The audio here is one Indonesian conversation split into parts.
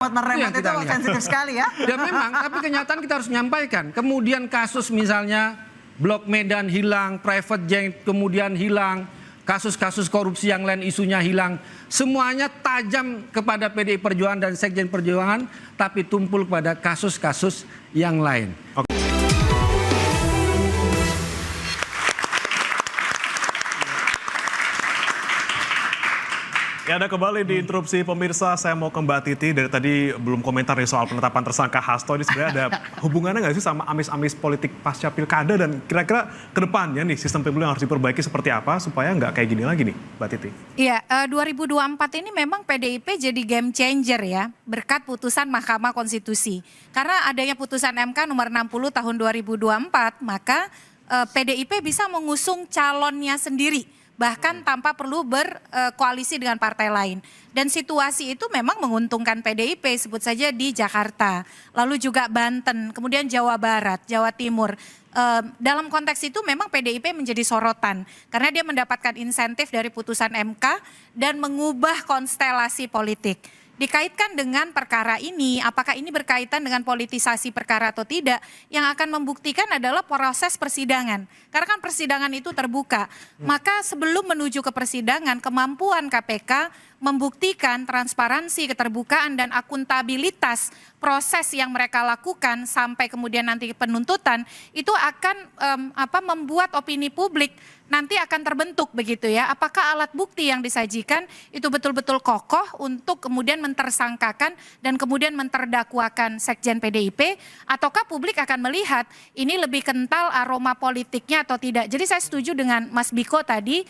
Meremet itu sensitif sekali ya. Ya memang, tapi kenyataan kita harus menyampaikan. Kemudian kasus misalnya Blok Medan hilang, private jet kemudian hilang, kasus-kasus korupsi yang lain isunya hilang. Semuanya tajam kepada PDI Perjuangan dan Sekjen Perjuangan, tapi tumpul pada kasus-kasus yang lain. Ya, Anda kembali di interupsi pemirsa. Saya mau ke Mbak Titi. Dari tadi belum komentar nih soal penetapan tersangka Hasto. Ini sebenarnya ada hubungannya nggak sih sama amis-amis politik pasca pilkada? Dan kira-kira ke depannya nih sistem pemilu yang harus diperbaiki seperti apa supaya nggak kayak gini lagi nih, Mbak Titi? Iya, 2024 ini memang PDIP jadi game changer ya, berkat putusan Mahkamah Konstitusi. Karena adanya putusan MK nomor 60 tahun 2024, maka PDIP bisa mengusung calonnya sendiri, bahkan tanpa perlu berkoalisi dengan partai lain. Dan situasi itu memang menguntungkan PDIP, sebut saja di Jakarta, lalu juga Banten, kemudian Jawa Barat, Jawa Timur. Dalam konteks itu memang PDIP menjadi sorotan, karena dia mendapatkan insentif dari putusan MK dan mengubah konstelasi politik. Dikaitkan dengan perkara ini, apakah ini berkaitan dengan politisasi perkara atau tidak, yang akan membuktikan adalah proses persidangan. Karena kan persidangan itu terbuka. Maka sebelum menuju ke persidangan, kemampuan KPK membuktikan transparansi, keterbukaan, dan akuntabilitas proses yang mereka lakukan sampai kemudian nanti penuntutan, itu akan membuat opini publik nanti akan terbentuk begitu ya. Apakah alat bukti yang disajikan itu betul-betul kokoh untuk kemudian mentersangkakan dan kemudian menterdakwakan Sekjen PDIP, ataukah publik akan melihat ini lebih kental aroma politiknya atau tidak. Jadi saya setuju dengan Mas Biko tadi,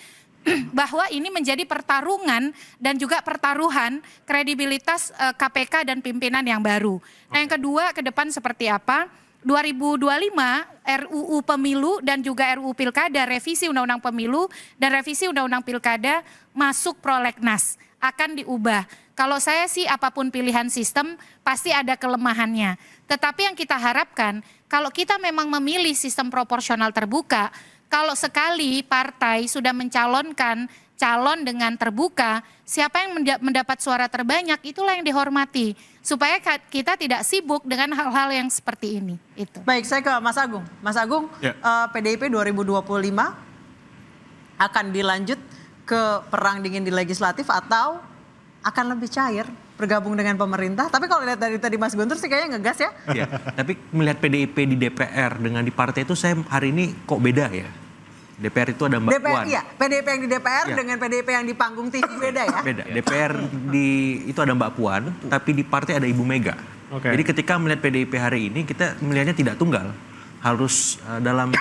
bahwa ini menjadi pertarungan dan juga pertaruhan kredibilitas KPK dan pimpinan yang baru. Nah, yang kedua, ke depan seperti apa? 2025 RUU Pemilu dan juga RUU Pilkada, revisi Undang-Undang Pemilu dan revisi Undang-Undang Pilkada masuk prolegnas, akan diubah. Kalau saya sih apapun pilihan sistem pasti ada kelemahannya. Tetapi yang kita harapkan, kalau kita memang memilih sistem proporsional terbuka, kalau sekali partai sudah mencalonkan calon dengan terbuka, siapa yang mendapat suara terbanyak itulah yang dihormati. Supaya kita tidak sibuk dengan hal-hal yang seperti ini. Itu. Baik, saya ke Mas Agung. Mas Agung, ya. PDIP 2025 akan dilanjut ke perang dingin di legislatif atau akan lebih cair bergabung dengan pemerintah? Tapi kalau lihat dari tadi Mas Guntur sih kayaknya ngegas ya. Iya, tapi melihat PDIP di DPR dengan di partai itu saya hari ini kok beda ya. DPR itu ada Mbak Puan. Iya, PDIP yang di DPR dengan PDIP yang di panggung TV beda ya? Beda, DPR itu ada Mbak Puan, tapi di partai ada Ibu Mega. Jadi ketika melihat PDIP hari ini kita melihatnya tidak tunggal. Harus dalam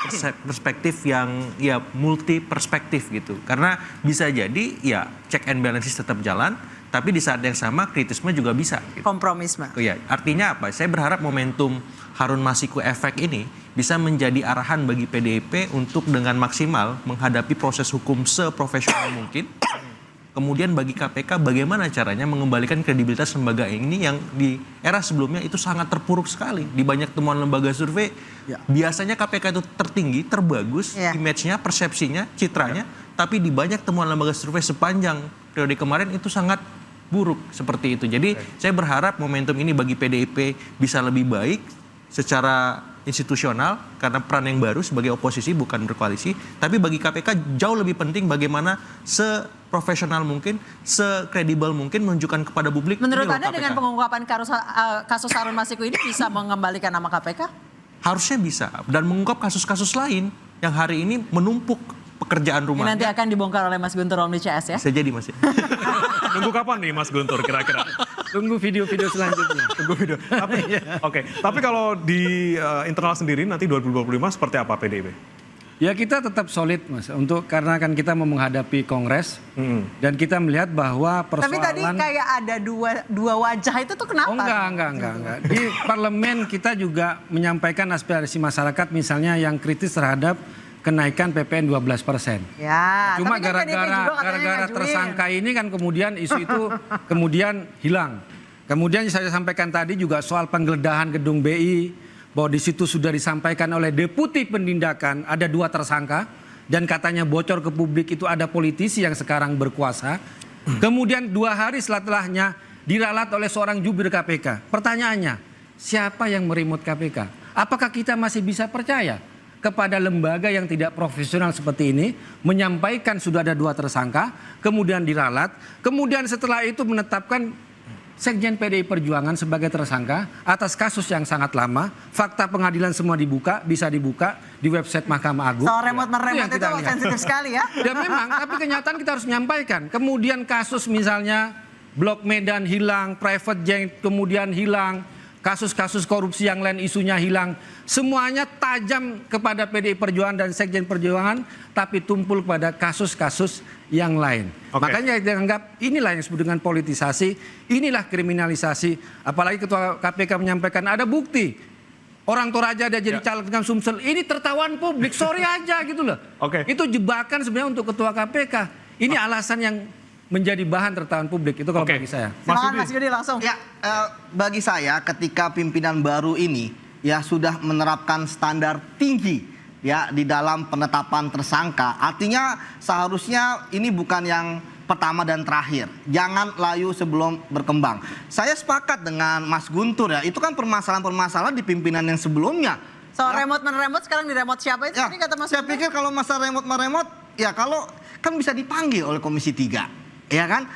perspektif yang ya multi perspektif gitu. Karena bisa jadi ya check and balances tetap jalan, tapi di saat yang sama kritisme juga bisa. Gitu. Kompromisme. Ya, artinya apa? Saya berharap momentum Harun Masiku efek ini bisa menjadi arahan bagi PDIP untuk dengan maksimal menghadapi proses hukum seprofesional mungkin. Kemudian bagi KPK bagaimana caranya mengembalikan kredibilitas lembaga ini yang di era sebelumnya itu sangat terpuruk sekali. Di banyak temuan lembaga survei, biasanya KPK itu tertinggi, terbagus, image-nya, persepsinya, citranya. Tapi di banyak temuan lembaga survei sepanjang periode kemarin itu sangat buruk seperti itu. Jadi saya berharap momentum ini bagi PDIP bisa lebih baik secara institusional karena peran yang baru sebagai oposisi bukan berkoalisi, tapi bagi KPK jauh lebih penting bagaimana seprofesional mungkin, sekredibel mungkin menunjukkan kepada publik. Menurut Anda dengan pengungkapan kasus Harun Masiku ini bisa mengembalikan nama KPK? Harusnya bisa, dan mengungkap kasus-kasus lain yang hari ini menumpuk pekerjaan rumah. Nanti akan dibongkar oleh Mas Guntur Omni CS ya? Bisa jadi Mas ya. Nunggu kapan nih Mas Guntur kira-kira? Tunggu video-video selanjutnya. Tunggu video. Tapi kalau di internal sendiri nanti 2025 seperti apa PDIP? Ya kita tetap solid Mas, karena kan kita mau menghadapi Kongres dan kita melihat bahwa persoalan. Tapi tadi kayak ada dua wajah itu tuh kenapa? Oh enggak. Di parlemen kita juga menyampaikan aspirasi masyarakat misalnya yang kritis terhadap kenaikan PPN 12%. Ya, cuma kan gara-gara tersangka ini kan kemudian isu itu kemudian hilang. Kemudian saya sampaikan tadi juga soal penggeledahan gedung BI, bahwa di situ sudah disampaikan oleh Deputi Penindakan ada 2 tersangka dan katanya bocor ke publik itu ada politisi yang sekarang berkuasa. Kemudian 2 hari setelahnya diralat oleh seorang jubir KPK. Pertanyaannya, siapa yang meremote KPK? Apakah kita masih bisa percaya kepada lembaga yang tidak profesional seperti ini, menyampaikan sudah ada 2 tersangka, kemudian diralat, kemudian setelah itu menetapkan Sekjen PDI Perjuangan sebagai tersangka atas kasus yang sangat lama, fakta pengadilan semua bisa dibuka di website Mahkamah Agung. Soal remote-meremot yang itu kita lihat. sensitif sekali ya. Dan memang, tapi kenyataan kita harus menyampaikan. Kemudian kasus misalnya Blok Medan hilang, private jet kemudian hilang, kasus-kasus korupsi yang lain isunya hilang. Semuanya tajam kepada PDI Perjuangan dan Sekjen Perjuangan, tapi tumpul pada kasus-kasus yang lain. Oke. Makanya dianggap inilah yang disebut dengan politisasi, inilah kriminalisasi. Apalagi Ketua KPK menyampaikan ada bukti. Orang Toraja ada jadi caleg dengan Sumsel. Ini tertawan publik, sorry aja gitu loh. Oke. Itu jebakan sebenarnya untuk Ketua KPK. Ini alasan yang menjadi bahan tertawan publik. Itu kalau Oke. bagi saya. Silakan Mas Yudi langsung. Ya, bagi saya ketika pimpinan baru ini ya sudah menerapkan standar tinggi ya di dalam penetapan tersangka, artinya seharusnya ini bukan yang pertama dan terakhir. Jangan layu sebelum berkembang. Saya sepakat dengan Mas Guntur ya, itu kan permasalahan-permasalahan di pimpinan yang sebelumnya. Soal remote-meremot sekarang di remote siapa itu? Ya, Tadi kata Mas saya Guntur. pikir kalau masa remote ya kalau kan bisa dipanggil oleh Komisi 3. Ya kan,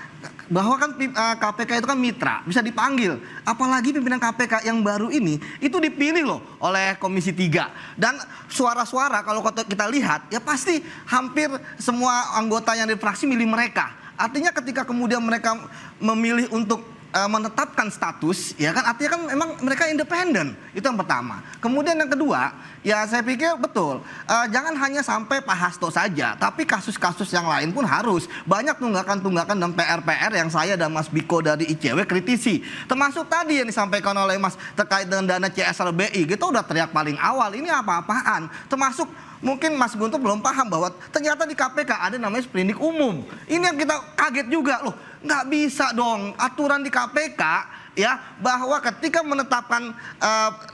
bahwa kan KPK itu kan mitra, bisa dipanggil. Apalagi pimpinan KPK yang baru ini itu dipilih loh oleh Komisi 3. Dan suara-suara kalau kita lihat ya pasti hampir semua anggota yang di fraksi milih mereka. Artinya ketika kemudian mereka memilih untuk menetapkan status, ya kan artinya kan memang mereka independen. Itu yang pertama. Kemudian yang kedua, ya saya pikir betul, jangan hanya sampai Pak Hasto saja, tapi kasus-kasus yang lain pun harus. Banyak tunggakan-tunggakan dan PR-PR yang saya dan Mas Biko dari ICW kritisi. Termasuk tadi yang disampaikan oleh Mas terkait dengan dana CSRBI, kita udah teriak paling awal, ini apa-apaan. Termasuk mungkin Mas Guntur belum paham bahwa ternyata di KPK ada namanya sprindik umum. Ini yang kita kaget juga loh. Nggak bisa dong aturan di KPK ya bahwa ketika menetapkan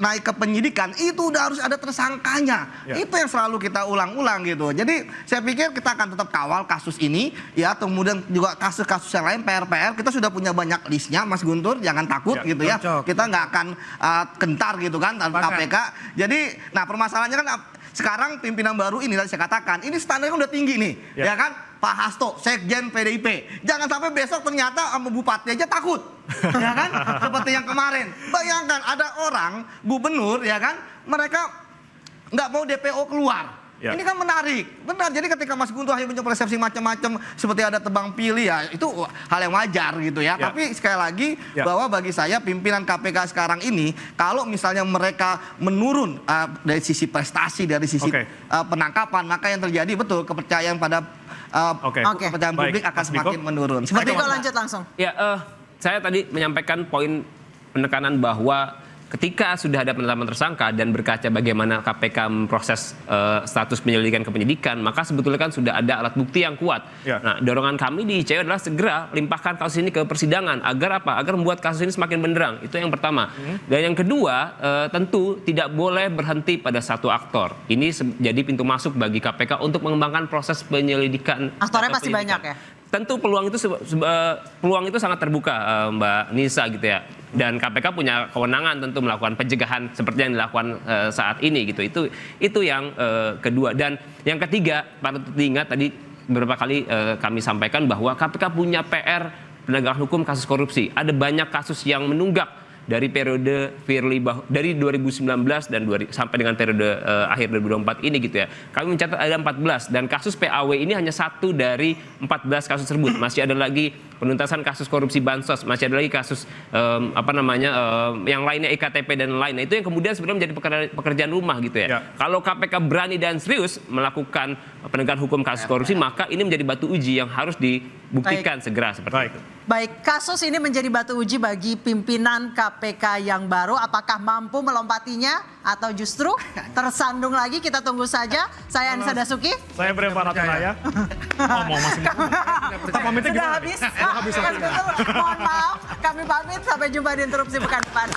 naik ke penyidikan itu udah harus ada tersangkanya. Ya. Itu yang selalu kita ulang-ulang gitu. Jadi saya pikir kita akan tetap kawal kasus ini ya, kemudian juga kasus-kasus yang lain PR kita sudah punya banyak listnya Mas Guntur, jangan takut Ya, gitu ya. cocok. Kita nggak akan gentar gitu kan KPK. Jadi nah permasalahannya kan sekarang pimpinan baru ini tadi saya katakan ini standarnya udah tinggi nih, ya kan? Pak Hasto, Sekjen PDIP. Jangan sampai besok ternyata sama bupati aja takut. Ya kan? Seperti yang kemarin. Bayangkan ada orang gubernur ya kan, mereka nggak mau DPO keluar. Ya. Ini kan menarik. Benar. Jadi ketika Mas Guntur akhirnya punya persepsi macam-macam seperti ada tebang pilih ya, itu hal yang wajar gitu ya. Ya. Tapi sekali lagi Ya. bahwa bagi saya pimpinan KPK sekarang ini kalau misalnya mereka menurun dari sisi prestasi, dari sisi Oke. penangkapan, maka yang terjadi betul kepercayaan pada Oke. kepercayaan Baik, publik akan Mas Biko. semakin menurun. Mas Seperti Biko itu. lanjut langsung. Ya, saya tadi menyampaikan poin penekanan bahwa ketika sudah ada penetapan tersangka dan berkaca bagaimana KPK memproses status penyelidikan ke penyidikan, maka sebetulnya kan sudah ada alat bukti yang kuat. Ya. Nah, dorongan kami di ICW adalah segera limpahkan kasus ini ke persidangan agar apa? Agar membuat kasus ini semakin benderang. Itu yang pertama. Dan yang kedua, tentu tidak boleh berhenti pada satu aktor. Ini jadi pintu masuk bagi KPK untuk mengembangkan proses penyelidikan. Aktornya atau pasti penyidikan. banyak ya? Tentu peluang itu sangat terbuka, Mbak Nisa gitu ya. Dan KPK punya kewenangan tentu melakukan pencegahan seperti yang dilakukan saat ini gitu. Itu yang kedua. Dan yang ketiga, patut diingat tadi beberapa kali kami sampaikan bahwa KPK punya PR penegakan hukum kasus korupsi. Ada banyak kasus yang menunggak dari periode Firly dari 2019 dan sampai dengan periode akhir 2024 ini gitu ya. Kami mencatat ada 14 dan kasus PAW ini hanya satu dari 14 kasus tersebut. Masih ada lagi penuntasan kasus korupsi bansos, masih ada lagi kasus yang lainnya EKTP dan lainnya. Itu yang kemudian sebenarnya menjadi pekerjaan rumah gitu ya. Ya. Kalau KPK berani dan serius melakukan penegakan hukum kasus korupsi, maka ini menjadi batu uji yang harus dibuktikan segera seperti Baik. itu. Baik, kasus ini menjadi batu uji bagi pimpinan KPK yang baru. Apakah mampu melompatinya atau justru tersandung lagi? Kita tunggu saja. Saya Anissa Dasuki. Saya Brem Paratunaya. Oh, mau masih mau. Kita pamitnya Sudah gimana? habis. Habis. Mohon maaf, kami pamit. Sampai jumpa di interupsi pekan depan.